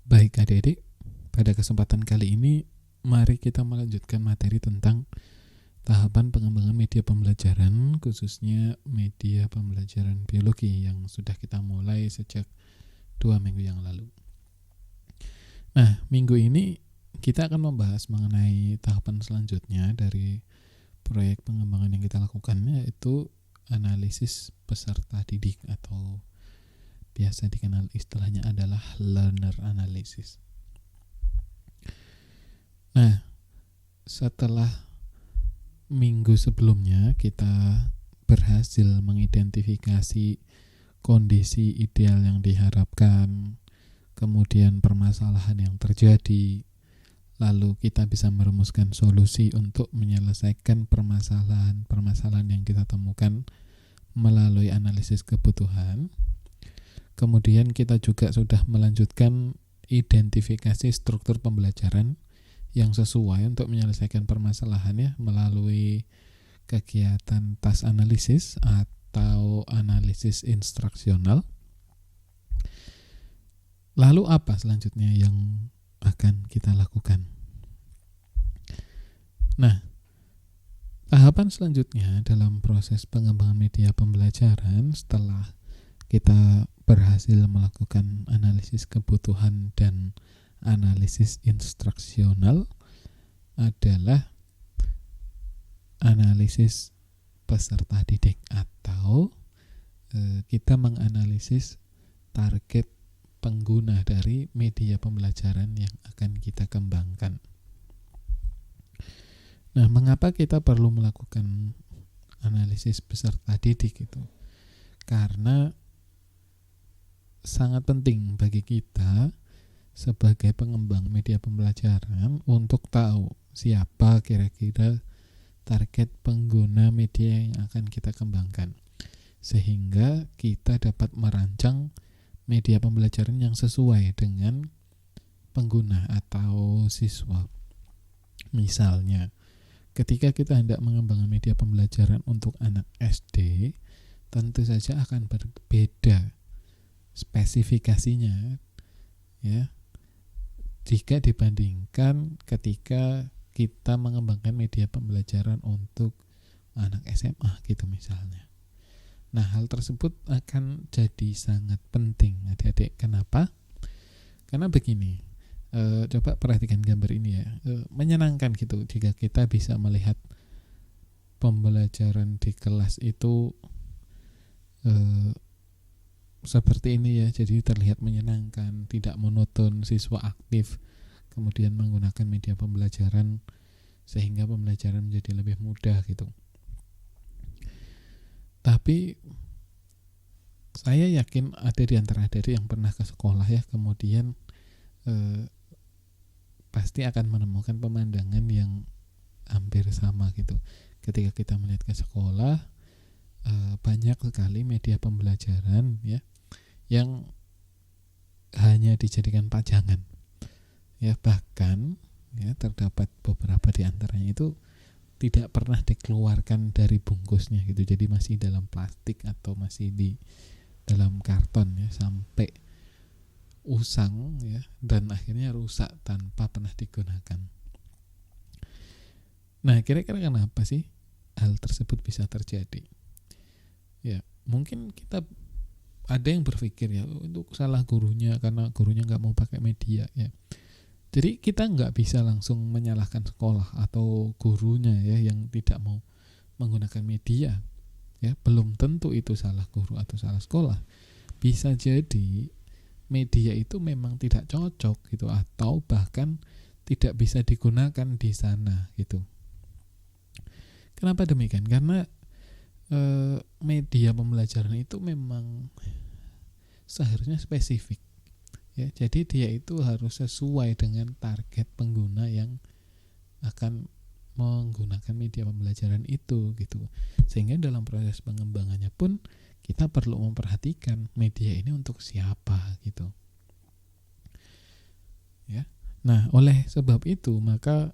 Baik adik-adik, pada kesempatan kali ini mari kita melanjutkan materi tentang tahapan pengembangan media pembelajaran, khususnya media pembelajaran biologi yang sudah kita mulai sejak 2 minggu yang lalu. Nah, minggu ini kita akan membahas mengenai tahapan selanjutnya dari proyek pengembangan yang kita lakukan, yaitu analisis peserta didik atau biasa dikenal istilahnya adalah learner analysis. Nah, setelah minggu sebelumnya kita berhasil mengidentifikasi kondisi ideal yang diharapkan, kemudian permasalahan yang terjadi, lalu kita bisa merumuskan solusi untuk menyelesaikan permasalahan yang kita temukan melalui analisis kebutuhan. Kemudian kita juga sudah melanjutkan identifikasi struktur pembelajaran yang sesuai untuk menyelesaikan permasalahannya melalui kegiatan task analisis atau analisis instruksional. Lalu apa selanjutnya yang akan kita lakukan? Nah, tahapan selanjutnya dalam proses pengembangan media pembelajaran setelah kita berhasil melakukan analisis kebutuhan dan analisis instruksional adalah analisis peserta didik atau kita menganalisis target pengguna dari media pembelajaran yang akan kita kembangkan. Nah, mengapa kita perlu melakukan analisis peserta didik itu? Karena sangat penting bagi kita sebagai pengembang media pembelajaran untuk tahu siapa kira-kira target pengguna media yang akan kita kembangkan, sehingga kita dapat merancang media pembelajaran yang sesuai dengan pengguna atau siswa. Misalnya, ketika kita hendak mengembangkan media pembelajaran untuk anak SD, tentu saja akan berbeda spesifikasinya, ya, jika dibandingkan ketika kita mengembangkan media pembelajaran untuk anak SMA gitu misalnya. Nah, hal tersebut akan jadi sangat penting adik-adik. Kenapa? Karena begini, coba perhatikan gambar ini ya, menyenangkan gitu jika kita bisa melihat pembelajaran di kelas itu seperti ini ya, jadi terlihat menyenangkan, tidak monoton, siswa aktif, kemudian menggunakan media pembelajaran sehingga pembelajaran menjadi lebih mudah gitu. Tapi saya yakin ada di antara adik yang pernah ke sekolah ya, kemudian pasti akan menemukan pemandangan yang hampir sama gitu. Ketika kita melihat ke sekolah, banyak sekali media pembelajaran ya yang hanya dijadikan pajangan, ya, bahkan ya terdapat beberapa di antaranya itu tidak pernah dikeluarkan dari bungkusnya gitu, jadi masih dalam plastik atau masih di dalam karton ya, sampai usang ya, dan akhirnya rusak tanpa pernah digunakan. Nah, kira-kira kenapa sih hal tersebut bisa terjadi? Ya, mungkin kita ada yang berpikir ya, itu salah gurunya karena gurunya nggak mau pakai media ya. Jadi kita nggak bisa langsung menyalahkan sekolah atau gurunya ya yang tidak mau menggunakan media. Ya, belum tentu itu salah guru atau salah sekolah. Bisa jadi media itu memang tidak cocok gitu, atau bahkan tidak bisa digunakan di sana gitu. Kenapa demikian? Karena media pembelajaran itu memang seharusnya spesifik ya, jadi dia itu harus sesuai dengan target pengguna yang akan menggunakan media pembelajaran itu gitu, sehingga dalam proses pengembangannya pun kita perlu memperhatikan media ini untuk siapa gitu ya. Nah, oleh sebab itu maka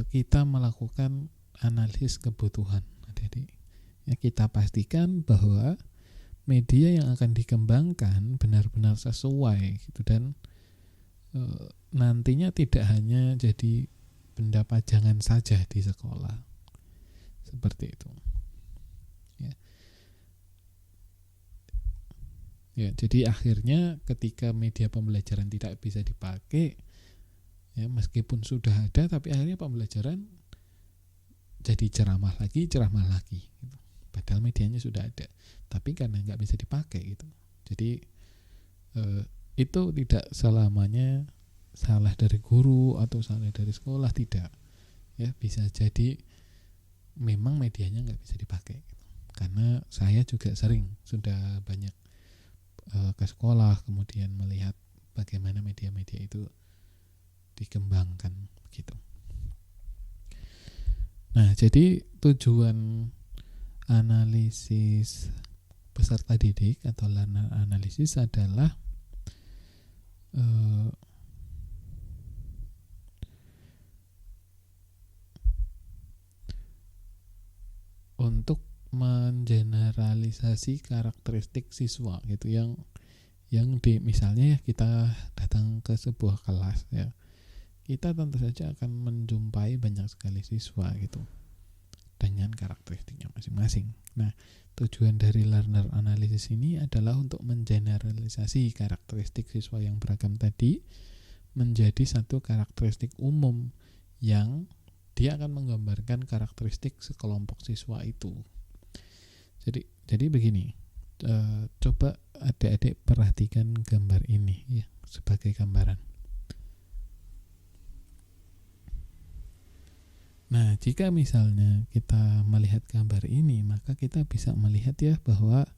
kita melakukan analisis kebutuhan adik-adik. Ya, kita pastikan bahwa media yang akan dikembangkan benar-benar sesuai gitu, dan nantinya tidak hanya jadi benda pajangan saja di sekolah, seperti itu. Ya, jadi akhirnya ketika media pembelajaran tidak bisa dipakai, ya meskipun sudah ada, tapi akhirnya pembelajaran jadi ceramah lagi gitu. Padahal medianya sudah ada, tapi karena nggak bisa dipakai gitu. Jadi itu tidak selamanya salah dari guru atau salah dari sekolah, tidak. Ya, bisa jadi memang medianya nggak bisa dipakai. Karena saya juga sering sudah banyak ke sekolah, kemudian melihat bagaimana media-media itu dikembangkan gitu. Nah, jadi tujuan analisis peserta didik atau learner analysis adalah untuk mengeneralisasi karakteristik siswa gitu, yang di misalnya ya kita datang ke sebuah kelas ya, kita tentu saja akan menjumpai banyak sekali siswa gitu dengan karakteristiknya masing-masing. Nah, tujuan dari learner analysis ini adalah untuk mengeneralisasi karakteristik siswa yang beragam tadi menjadi satu karakteristik umum yang dia akan menggambarkan karakteristik sekelompok siswa itu. Jadi begini, coba adik-adik perhatikan gambar ini ya sebagai gambaran. Nah, jika misalnya kita melihat gambar ini, maka kita bisa melihat ya bahwa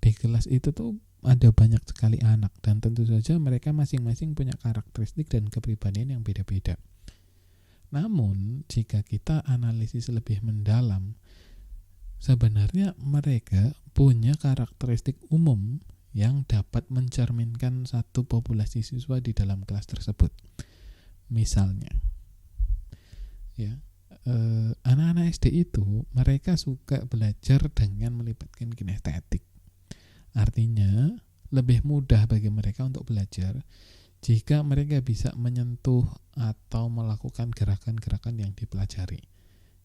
di kelas itu tuh ada banyak sekali anak, dan tentu saja mereka masing-masing punya karakteristik dan kepribadian yang beda-beda. Namun, jika kita analisis lebih mendalam, sebenarnya mereka punya karakteristik umum yang dapat mencerminkan satu populasi siswa di dalam kelas tersebut. Misalnya, ya, anak-anak SD itu mereka suka belajar dengan melibatkan kinestetik. Artinya, lebih mudah bagi mereka untuk belajar jika mereka bisa menyentuh atau melakukan gerakan-gerakan yang dipelajari.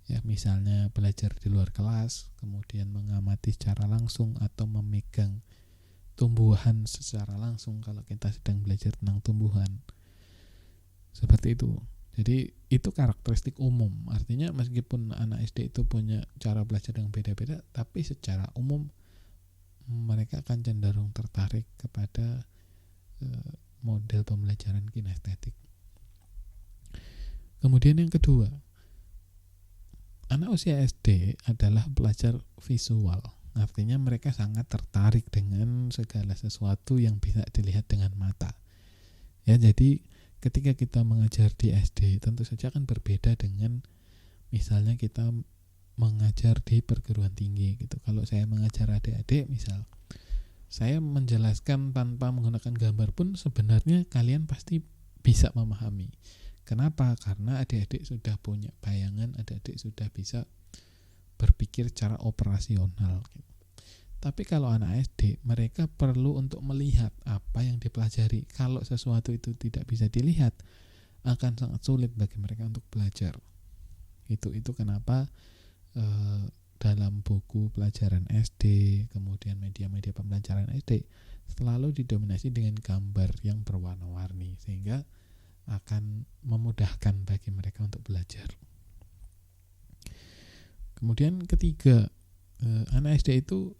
Ya, misalnya belajar di luar kelas, kemudian mengamati secara langsung atau memegang tumbuhan secara langsung kalau kita sedang belajar tentang tumbuhan. Seperti itu. Jadi itu karakteristik umum. Artinya meskipun anak SD itu punya cara belajar yang beda-beda, tapi secara umum mereka akan cenderung tertarik kepada model pembelajaran kinestetik. Kemudian yang kedua, anak usia SD adalah pelajar visual. Artinya mereka sangat tertarik dengan segala sesuatu yang bisa dilihat dengan mata. Ya, jadi ketika kita mengajar di SD tentu saja akan berbeda dengan misalnya kita mengajar di perguruan tinggi gitu. Kalau saya mengajar adik-adik, misal saya menjelaskan tanpa menggunakan gambar pun sebenarnya kalian pasti bisa memahami. Kenapa? Karena adik-adik sudah punya bayangan, adik-adik sudah bisa berpikir secara operasional. Tapi kalau anak SD, mereka perlu untuk melihat apa yang dipelajari. Kalau sesuatu itu tidak bisa dilihat, akan sangat sulit bagi mereka untuk belajar. Itu kenapa dalam buku pelajaran SD, kemudian media-media pembelajaran SD selalu didominasi dengan gambar yang berwarna-warni, sehingga akan memudahkan bagi mereka untuk belajar. Kemudian ketiga, anak SD itu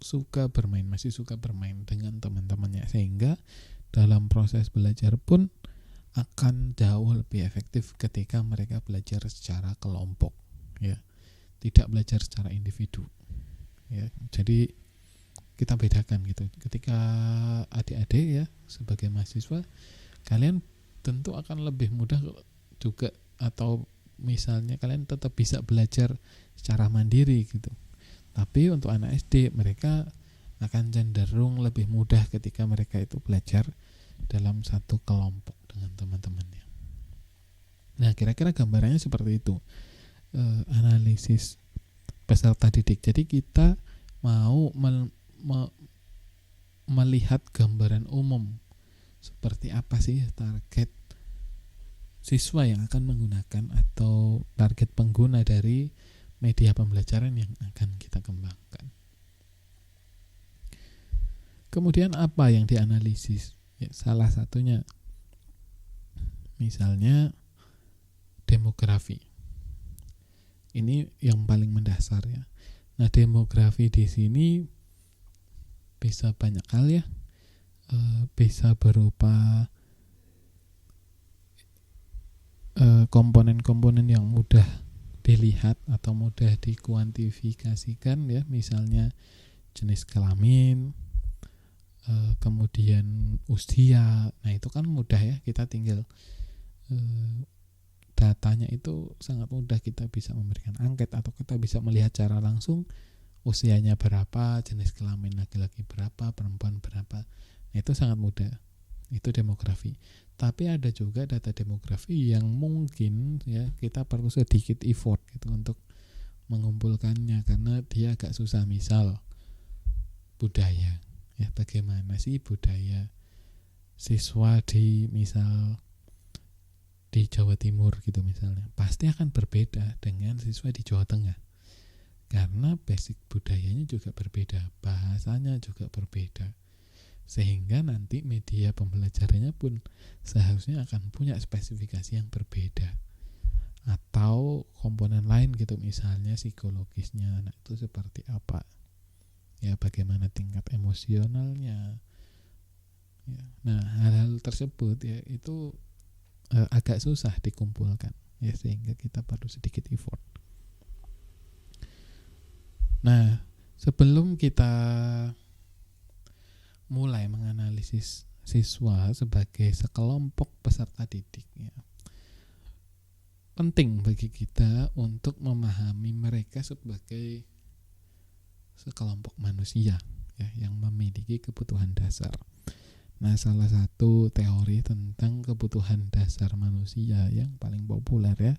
masih suka bermain dengan teman-temannya, sehingga dalam proses belajar pun akan jauh lebih efektif ketika mereka belajar secara kelompok, ya, tidak belajar secara individu, ya. Jadi kita bedakan gitu. Ketika adik-adik ya sebagai mahasiswa, kalian tentu akan lebih mudah juga, atau misalnya kalian tetap bisa belajar secara mandiri gitu. Tapi untuk anak SD, mereka akan cenderung lebih mudah ketika mereka itu belajar dalam satu kelompok dengan teman-temannya. Nah, kira-kira gambarannya seperti itu. Analisis peserta didik. Jadi kita mau melihat gambaran umum seperti apa sih target siswa yang akan menggunakan atau target pengguna dari media pembelajaran yang akan kita kembangkan. Kemudian apa yang dianalisis? Ya, salah satunya misalnya demografi. Ini yang paling mendasar ya. Nah, demografi di sini bisa banyak hal ya. Bisa berupa komponen-komponen yang mudah dilihat atau mudah dikuantifikasikan ya, misalnya jenis kelamin, kemudian usia. Nah, itu kan mudah ya, kita tinggal datanya itu sangat mudah, kita bisa memberikan angket atau kita bisa melihat secara langsung usianya berapa, jenis kelamin laki-laki berapa, perempuan berapa. Nah, itu sangat mudah. Itu demografi. Tapi ada juga data demografi yang mungkin ya kita perlu sedikit effort gitu untuk mengumpulkannya karena dia agak susah. Misal budaya. Ya, bagaimana sih budaya siswa di Jawa Timur gitu misalnya. Pasti akan berbeda dengan siswa di Jawa Tengah. Karena basic budayanya juga berbeda, bahasanya juga berbeda. Sehingga nanti media pembelajarannya pun seharusnya akan punya spesifikasi yang berbeda. Atau komponen lain gitu, misalnya psikologisnya anak itu seperti apa. Ya, bagaimana tingkat emosionalnya. Ya. Nah, hal-hal tersebut ya itu agak susah dikumpulkan. Ya, sehingga kita perlu sedikit effort. Nah, sebelum kita mulai menganalisis siswa sebagai sekelompok peserta didik ya, penting bagi kita untuk memahami mereka sebagai sekelompok manusia ya, yang memiliki kebutuhan dasar. Nah, salah satu teori tentang kebutuhan dasar manusia yang paling populer ya,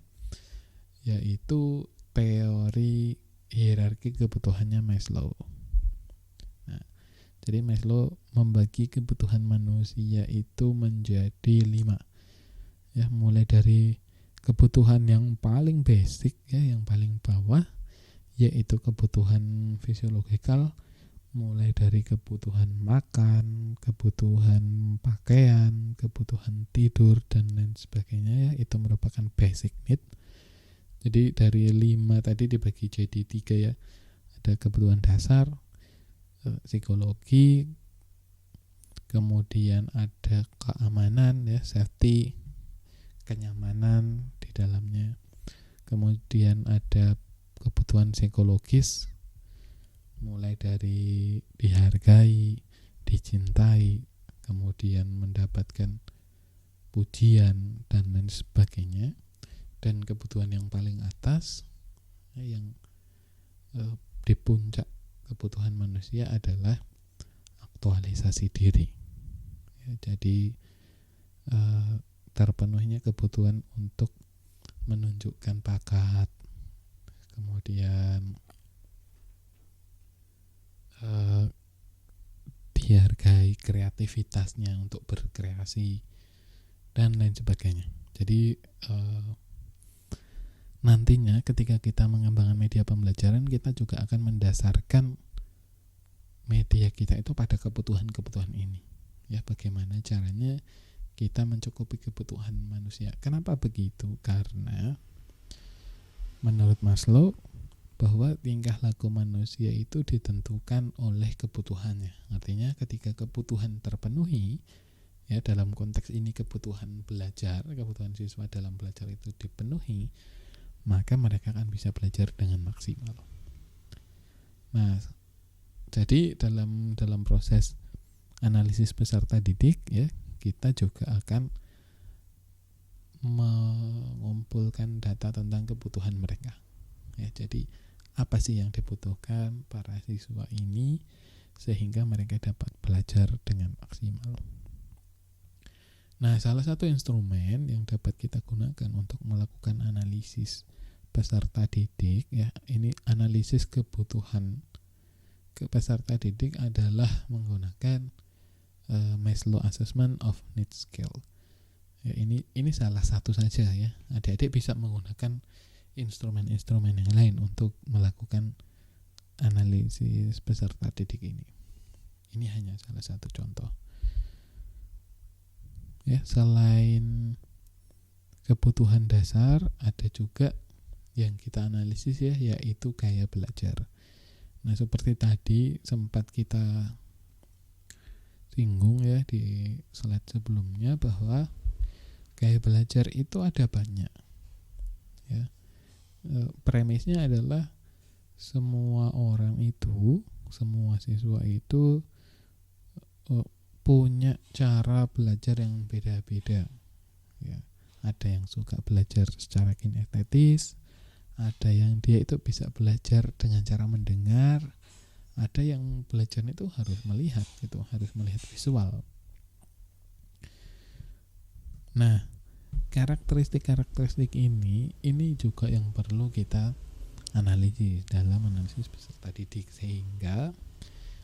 yaitu teori hierarki kebutuhannya Maslow. Jadi Maslow membagi kebutuhan manusia itu menjadi 5. Ya, mulai dari kebutuhan yang paling basic ya, yang paling bawah, yaitu kebutuhan fisiologikal, mulai dari kebutuhan makan, kebutuhan pakaian, kebutuhan tidur dan lain sebagainya ya, itu merupakan basic need. Jadi dari 5 tadi dibagi jadi 3 ya. Ada kebutuhan dasar, psikologi, kemudian ada keamanan ya, safety, kenyamanan di dalamnya, kemudian ada kebutuhan psikologis mulai dari dihargai, dicintai, kemudian mendapatkan pujian dan lain sebagainya. Dan kebutuhan yang paling atas yang di puncak kebutuhan manusia adalah aktualisasi diri ya, jadi terpenuhnya kebutuhan untuk menunjukkan bakat, kemudian dihargai kreativitasnya untuk berkreasi dan lain sebagainya. Jadi nantinya ketika kita mengembangkan media pembelajaran, kita juga akan mendasarkan media kita itu pada kebutuhan-kebutuhan ini. Ya, bagaimana caranya kita mencukupi kebutuhan manusia. Kenapa begitu? Karena menurut Maslow bahwa tingkah laku manusia itu ditentukan oleh kebutuhannya. Artinya ketika kebutuhan terpenuhi, ya dalam konteks ini kebutuhan belajar, kebutuhan siswa dalam belajar itu dipenuhi, maka mereka akan bisa belajar dengan maksimal. Nah, jadi dalam proses analisis peserta didik ya, kita juga akan mengumpulkan data tentang kebutuhan mereka. Ya, jadi apa sih yang dibutuhkan para siswa ini sehingga mereka dapat belajar dengan maksimal. Nah, salah satu instrumen yang dapat kita gunakan untuk melakukan analisis peserta didik ya, ini analisis kebutuhan ke peserta didik adalah menggunakan Maslow Assessment of Needs Scale. Ya, ini salah satu saja ya. Adik-adik bisa menggunakan instrumen-instrumen yang lain untuk melakukan analisis peserta didik ini. Ini hanya salah satu contoh. Ya, selain kebutuhan dasar, ada juga yang kita analisis ya, yaitu gaya belajar. Nah, seperti tadi sempat kita singgung ya di slide sebelumnya bahwa gaya belajar itu ada banyak. Ya. Premisnya adalah semua siswa itu punya cara belajar yang beda-beda. Ya. Ada yang suka belajar secara kinestetis, ada yang dia itu bisa belajar dengan cara mendengar, ada yang belajar itu harus melihat visual. Nah, karakteristik ini juga yang perlu kita analisis dalam analisis peserta didik, sehingga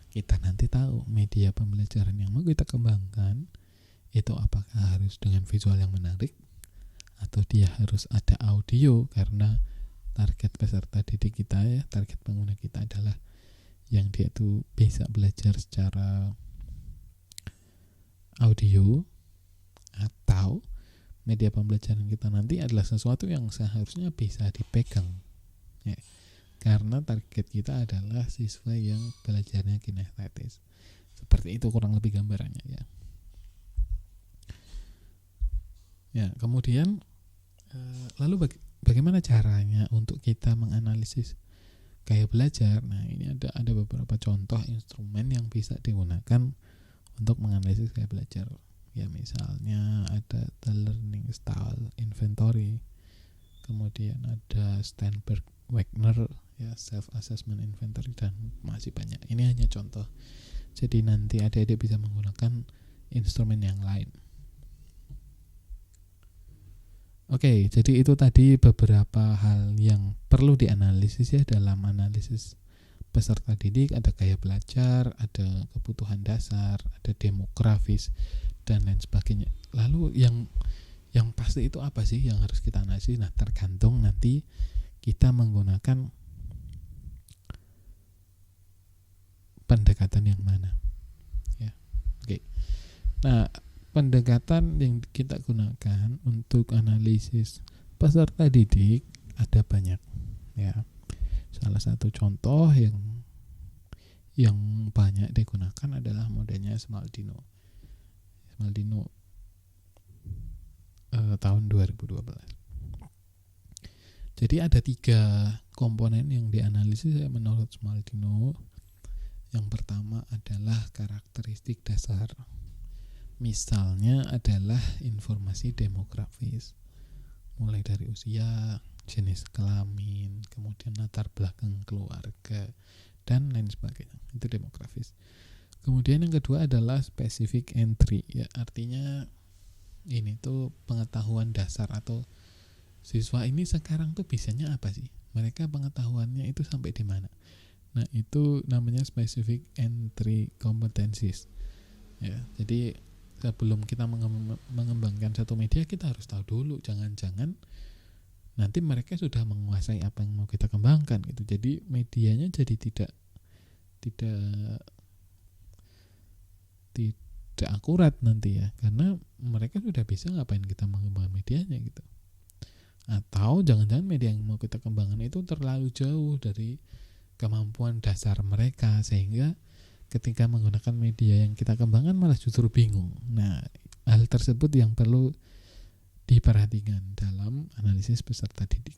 kita nanti tahu media pembelajaran yang mau kita kembangkan itu apakah harus dengan visual yang menarik atau dia harus ada audio, karena target peserta didik kita ya, target pengguna kita adalah yang dia tuh bisa belajar secara audio, atau media pembelajaran kita nanti adalah sesuatu yang seharusnya bisa dipegang ya, karena target kita adalah siswa yang belajarnya kinestetis. Seperti itu kurang lebih gambarannya ya. Ya, kemudian lalu bagaimana caranya untuk kita menganalisis gaya belajar? Nah, ini ada beberapa contoh instrumen yang bisa digunakan untuk menganalisis gaya belajar. Ya, misalnya ada the Learning Style Inventory, kemudian ada Sternberg-Wagner ya, Self Assessment Inventory, dan masih banyak. Ini hanya contoh. Jadi nanti adik-adik bisa menggunakan instrumen yang lain. Oke, jadi itu tadi beberapa hal yang perlu dianalisis ya dalam analisis peserta didik. Ada gaya belajar, ada kebutuhan dasar, ada demografis, dan lain sebagainya. Lalu yang pasti itu apa sih yang harus kita analisis? Nah, tergantung nanti kita menggunakan pendekatan yang mana. Ya, oke. Nah, pendekatan yang kita gunakan untuk analisis peserta didik ada banyak ya. Salah satu contoh yang banyak digunakan adalah modelnya Smaldino tahun 2012. Jadi ada 3 komponen yang dianalisis menurut Smaldino. Yang pertama adalah karakteristik dasar. Misalnya adalah informasi demografis, mulai dari usia, jenis kelamin, kemudian latar belakang keluarga, dan lain sebagainya. Itu demografis. Kemudian yang kedua adalah specific entry, ya, artinya ini tuh pengetahuan dasar, atau siswa ini sekarang tuh bisanya apa sih? Mereka pengetahuannya itu sampai di mana? Nah, itu namanya specific entry competencies. Ya, jadi sebelum kita mengembangkan satu media, kita harus tahu dulu, jangan-jangan nanti mereka sudah menguasai apa yang mau kita kembangkan gitu. Jadi medianya jadi tidak akurat nanti ya, karena mereka sudah bisa ngapain kita mengembangkan medianya gitu. Atau jangan-jangan media yang mau kita kembangkan itu terlalu jauh dari kemampuan dasar mereka, sehingga ketika menggunakan media yang kita kembangkan malah justru bingung. Nah, hal tersebut yang perlu diperhatikan dalam analisis peserta didik.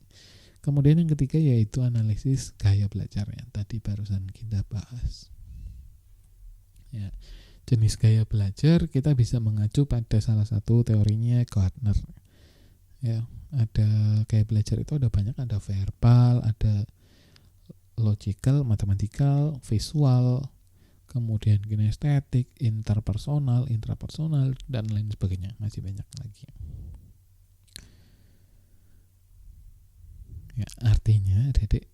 Kemudian yang ketiga yaitu analisis gaya belajar yang tadi barusan kita bahas. Ya, jenis gaya belajar kita bisa mengacu pada salah satu teorinya Gardner. Ya, ada gaya belajar itu ada banyak, ada verbal, ada logical, matematikal, visual, kemudian kinestetik, interpersonal, intrapersonal, dan lain sebagainya. Masih banyak lagi. Ya, artinya adik-adik,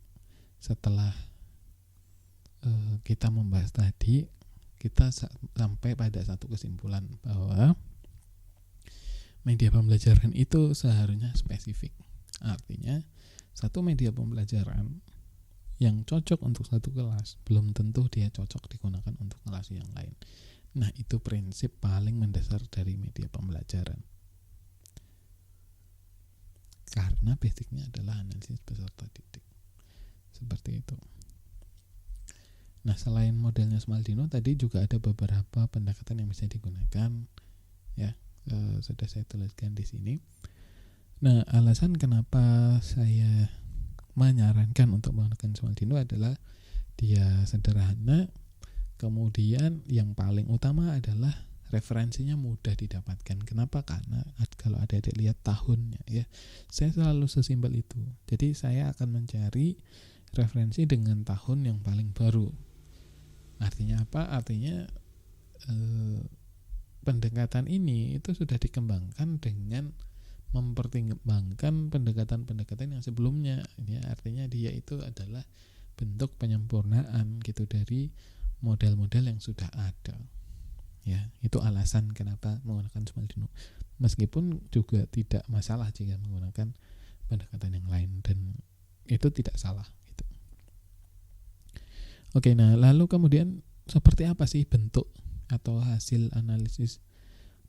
setelah kita membahas tadi, kita sampai pada satu kesimpulan bahwa media pembelajaran itu seharusnya spesifik. Artinya satu media pembelajaran yang cocok untuk satu kelas belum tentu dia cocok digunakan untuk kelas yang lain. Nah, itu prinsip paling mendasar dari media pembelajaran. Karena basicnya adalah analisis peserta didik. Seperti itu. Nah, selain modelnya Smaldino tadi juga ada beberapa pendekatan yang bisa digunakan, ya. Sudah saya tuliskan di sini. Nah, alasan kenapa saya menyarankan untuk menggunakan Smaldino adalah dia sederhana, kemudian yang paling utama adalah referensinya mudah didapatkan. Kenapa? Karena kalau adik-adik lihat tahunnya, ya, saya selalu sesimpel itu. Jadi saya akan mencari referensi dengan tahun yang paling baru. Artinya apa? Artinya pendekatan ini itu sudah dikembangkan dengan mempertimbangkan pendekatan-pendekatan yang sebelumnya, ya, artinya dia itu adalah bentuk penyempurnaan gitu dari model-model yang sudah ada, ya. Itu alasan kenapa menggunakan Smaldino, meskipun juga tidak masalah jika menggunakan pendekatan yang lain, dan itu tidak salah gitu. Oke, nah lalu kemudian seperti apa sih bentuk atau hasil analisis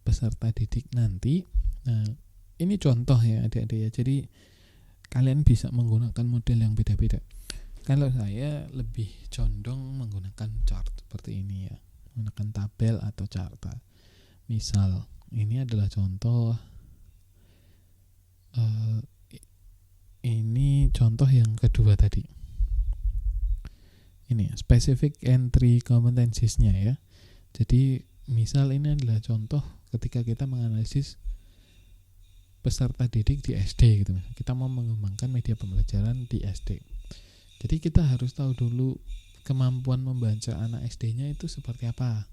peserta didik nanti? Nah, ini contoh ya adik-adik ya. Jadi kalian bisa menggunakan model yang beda-beda. Kalau saya lebih condong menggunakan chart seperti ini ya, menggunakan tabel atau chart. Misal ini adalah contoh, ini contoh yang kedua tadi. Ini specific entry competencies-nya ya. Jadi misal ini adalah contoh ketika kita menganalisis peserta didik di SD gitu. Kita mau mengembangkan media pembelajaran di SD. Jadi kita harus tahu dulu kemampuan membaca anak SD-nya itu seperti apa.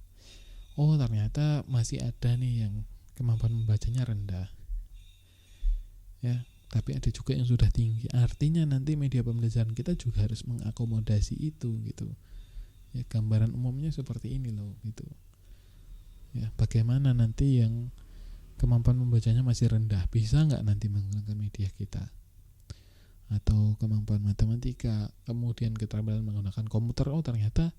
Oh, ternyata masih ada nih yang kemampuan membacanya rendah. Ya, tapi ada juga yang sudah tinggi. Artinya nanti media pembelajaran kita juga harus mengakomodasi itu gitu. Ya, gambaran umumnya seperti ini loh gitu. Ya, bagaimana nanti yang kemampuan membacanya masih rendah, bisa nggak nanti menggunakan media kita? Atau kemampuan matematika, kemudian keterampilan menggunakan komputer, oh ternyata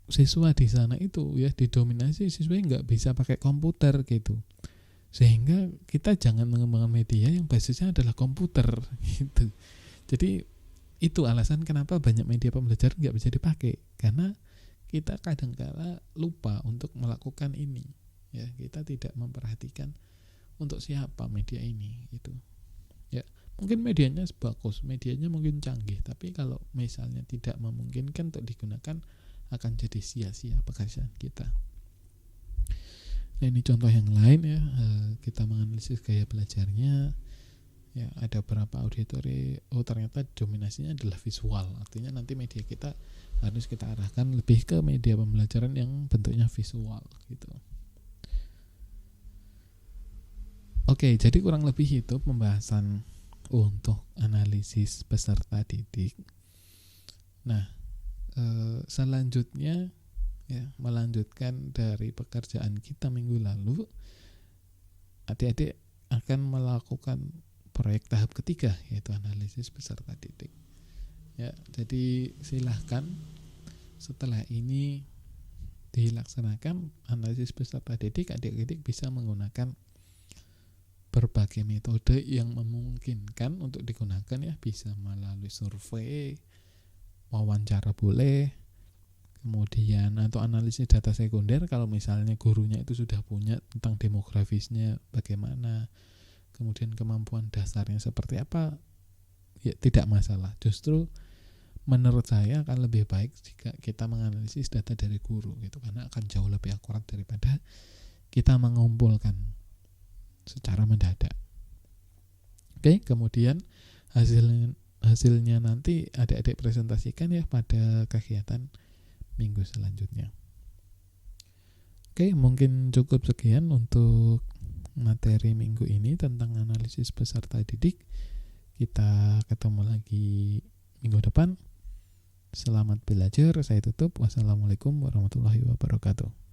siswa di sana itu ya didominasi siswanya nggak bisa pakai komputer gitu, sehingga kita jangan mengembangkan media yang basisnya adalah komputer gitu. Jadi itu alasan kenapa banyak media pembelajaran nggak bisa dipakai, karena kita kadang-kala lupa untuk melakukan ini, ya, kita tidak memperhatikan untuk siapa media ini gitu, ya. Mungkin medianya bagus, medianya mungkin canggih, tapi kalau misalnya tidak memungkinkan untuk digunakan, akan jadi sia-sia pekerjaan kita. Nah, ini contoh yang lain ya, kita menganalisis gaya belajarnya. Ya, ada beberapa auditori, oh ternyata dominasinya adalah visual. Artinya nanti media kita harus kita arahkan lebih ke media pembelajaran yang bentuknya visual gitu. Oke, jadi kurang lebih itu pembahasan untuk analisis peserta didik. Nah, selanjutnya ya, melanjutkan dari pekerjaan kita minggu lalu, adik-adik akan melakukan proyek tahap ketiga, yaitu analisis peserta didik. Ya, jadi silahkan setelah ini dilaksanakan analisis peserta didik, adik-adik bisa menggunakan berbagai metode yang memungkinkan untuk digunakan ya, bisa melalui survei, wawancara boleh, kemudian atau analisis data sekunder kalau misalnya gurunya itu sudah punya tentang demografisnya bagaimana, kemudian kemampuan dasarnya seperti apa, ya tidak masalah. Justru menurut saya akan lebih baik jika kita menganalisis data dari guru gitu, karena akan jauh lebih akurat daripada kita mengumpulkan secara mendadak. Oke, kemudian hasilnya nanti adik-adik presentasikan ya pada kegiatan minggu selanjutnya. Oke, mungkin cukup sekian untuk materi minggu ini tentang analisis peserta didik. Kita ketemu lagi minggu depan. Selamat belajar, saya tutup. Wassalamualaikum warahmatullahi wabarakatuh.